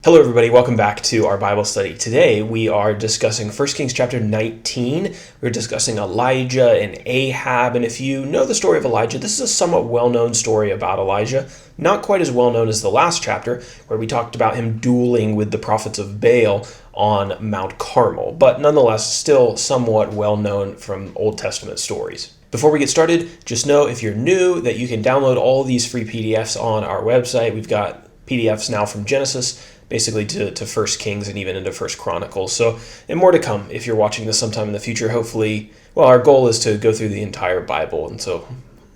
Hello everybody, welcome back to our Bible study. Today we are discussing 1 Kings chapter 19. We're discussing Elijah and Ahab, and if you know the story of Elijah, this is a somewhat well-known story about Elijah. Not quite as well-known as the last chapter, where we talked about him dueling with the prophets of Baal on Mount Carmel, but nonetheless still somewhat well-known from Old Testament stories. Before we get started, just know if you're new that you can download all these free PDFs on our website. We've got PDFs now from Genesis, basically to 1 Kings and even into 1 Chronicles. So, and more to come if you're watching this sometime in the future. Hopefully, well, our goal is to go through the entire Bible. And so,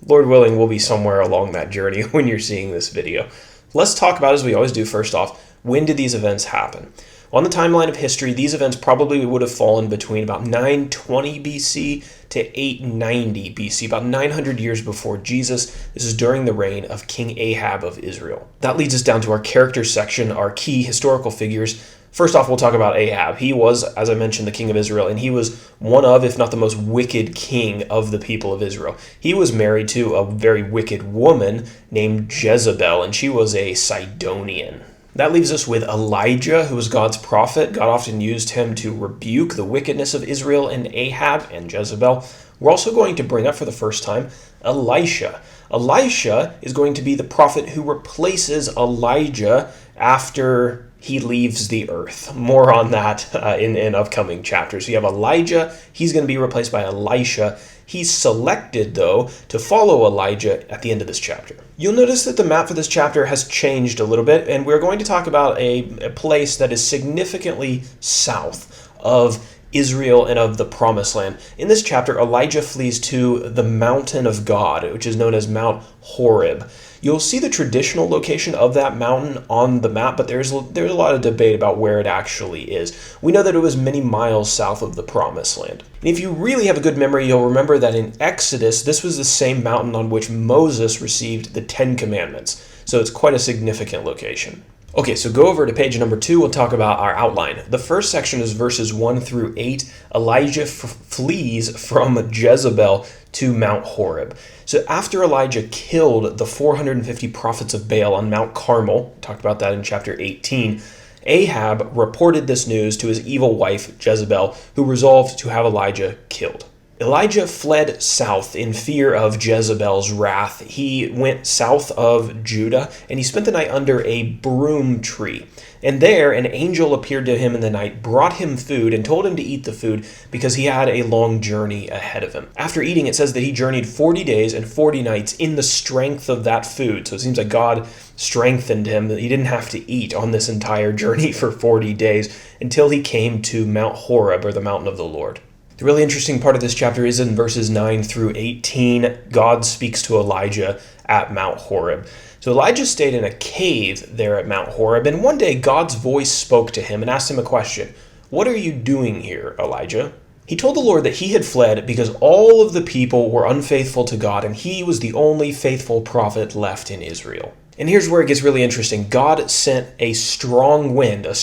Lord willing, we'll be somewhere along that journey when you're seeing this video. Let's talk about, as we always do, first off, when did these events happen? On the timeline of history, these events probably would have fallen between about 920 BC to 890 BC, about 900 years before Jesus. This is during the reign of King Ahab of Israel. That leads us down to our characters section, our key historical figures. First off, we'll talk about Ahab. He was, as I mentioned, the king of Israel, and he was one of, if not the most wicked king of the people of Israel. He was married to a very wicked woman named Jezebel, and she was a Sidonian. That leaves us with Elijah, who was God's prophet. God often used him to rebuke the wickedness of Israel and Ahab and Jezebel. We're also going to bring up for the first time Elisha. Elisha is going to be the prophet who replaces Elijah after he leaves the earth. More on that in upcoming chapters. So you have Elijah. He's going to be replaced by Elisha. He's selected, though, to follow Elijah at the end of this chapter. You'll notice that the map for this chapter has changed a little bit, and we're going to talk about a place that is significantly south of Israel and of the Promised Land. In this chapter, Elijah flees to the mountain of God, which is known as Mount Horeb. You'll see the traditional location of that mountain on the map, but there's a lot of debate about where it actually is. We know that it was many miles south of the Promised Land. And if you really have a good memory, you'll remember that in Exodus, this was the same mountain on which Moses received the Ten Commandments. So it's quite a significant location. Okay, so go over to page number 2. We'll talk about our outline. The first section is verses 1 through 8. Elijah flees from Jezebel to Mount Horeb. So after Elijah killed the 450 prophets of Baal on Mount Carmel, talked about that in chapter 18, Ahab reported this news to his evil wife Jezebel, who resolved to have Elijah killed. Elijah fled south in fear of Jezebel's wrath. He went south of Judah, and he spent the night under a broom tree. And there an angel appeared to him in the night, brought him food, and told him to eat the food because he had a long journey ahead of him. After eating, it says that he journeyed 40 days and 40 nights in the strength of that food. So it seems like God strengthened him, that he didn't have to eat on this entire journey for 40 days until he came to Mount Horeb, or the mountain of the Lord. The really interesting part of this chapter is in verses 9 through 18. God speaks to Elijah at Mount Horeb. So Elijah stayed in a cave there at Mount Horeb, and one day God's voice spoke to him and asked him a question. "What are you doing here, Elijah?" He told the Lord that he had fled because all of the people were unfaithful to God, and he was the only faithful prophet left in Israel. And here's where it gets really interesting. God sent a strong wind so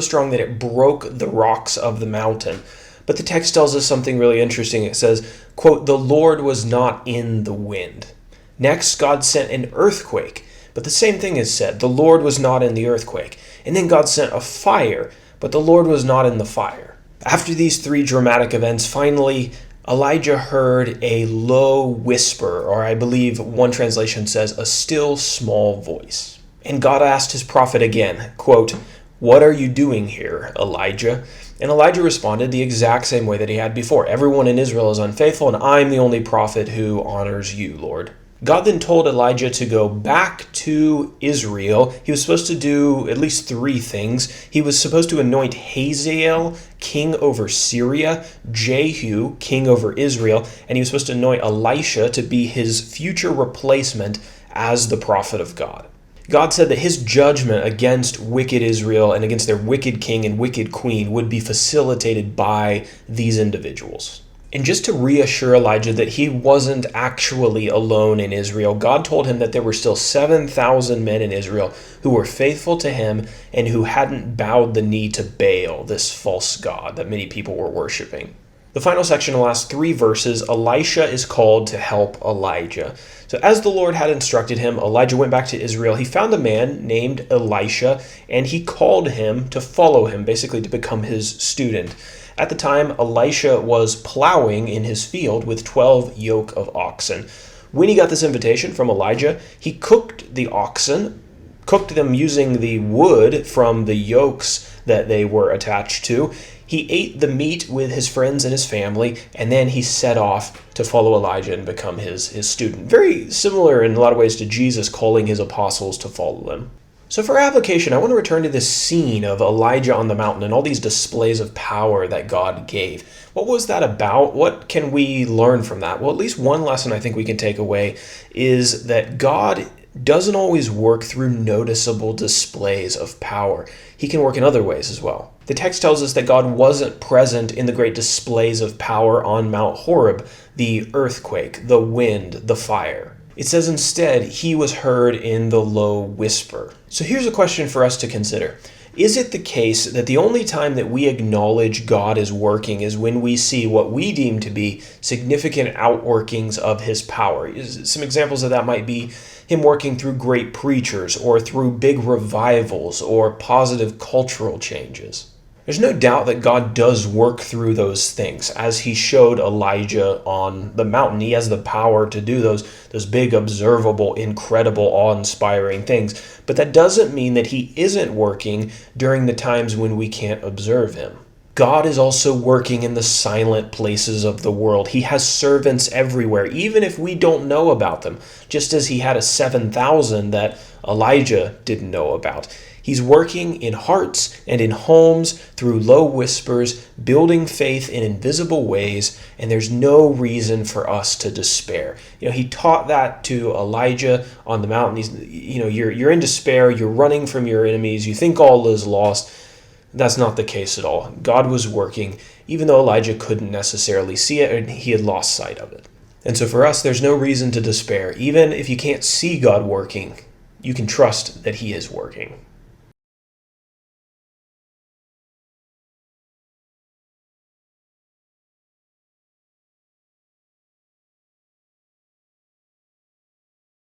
strong that it broke the rocks of the mountain. But the text tells us something really interesting. It says, quote, "The Lord was not in the wind." Next, God sent an earthquake. But the same thing is said. The Lord was not in the earthquake. And then God sent a fire. But the Lord was not in the fire. After these three dramatic events, finally, Elijah heard a low whisper, or I believe one translation says a still small voice. And God asked his prophet again, quote, "What are you doing here, Elijah?" And Elijah responded the exact same way that he had before. "Everyone in Israel is unfaithful, and I'm the only prophet who honors you, Lord." God then told Elijah to go back to Israel. He was supposed to do at least 3 things. He was supposed to anoint Hazael king over Syria, Jehu king over Israel, and he was supposed to anoint Elisha to be his future replacement as the prophet of God. God said that his judgment against wicked Israel and against their wicked king and wicked queen would be facilitated by these individuals. And just to reassure Elijah that he wasn't actually alone in Israel, God told him that there were still 7,000 men in Israel who were faithful to him and who hadn't bowed the knee to Baal, this false god that many people were worshiping. The final section, the last 3 verses, Elisha is called to help Elijah. So as the Lord had instructed him, Elijah went back to Israel. He found a man named Elisha, and he called him to follow him, basically to become his student. At the time, Elisha was plowing in his field with 12 yoke of oxen. When he got this invitation from Elijah, he cooked the oxen, cooked them using the wood from the yokes that they were attached to. He ate the meat with his friends and his family, and then he set off to follow Elijah and become his student. Very similar in a lot of ways to Jesus calling his apostles to follow them. So for application, I want to return to this scene of Elijah on the mountain and all these displays of power that God gave. What was that about? What can we learn from that? Well, at least one lesson I think we can take away is that God doesn't always work through noticeable displays of power. He can work in other ways as well. The text tells us that God wasn't present in the great displays of power on Mount Horeb, the earthquake, the wind, the fire. It says instead, he was heard in the low whisper. So here's a question for us to consider. Is it the case that the only time that we acknowledge God is working is when we see what we deem to be significant outworkings of his power? Some examples of that might be him working through great preachers or through big revivals or positive cultural changes. There's no doubt that God does work through those things. As he showed Elijah on the mountain, he has the power to do those big, observable, incredible, awe-inspiring things. But that doesn't mean that he isn't working during the times when we can't observe him. God is also working in the silent places of the world. He has servants everywhere, even if we don't know about them, just as he had a 7,000 that Elijah didn't know about. He's working in hearts and in homes through low whispers, building faith in invisible ways, and there's no reason for us to despair. He taught that to Elijah on the mountain. You're in despair, you're running from your enemies, you think all is lost. That's not the case at all. God was working, even though Elijah couldn't necessarily see it and he had lost sight of it. And so for us, there's no reason to despair. Even if you can't see God working, you can trust that he is working.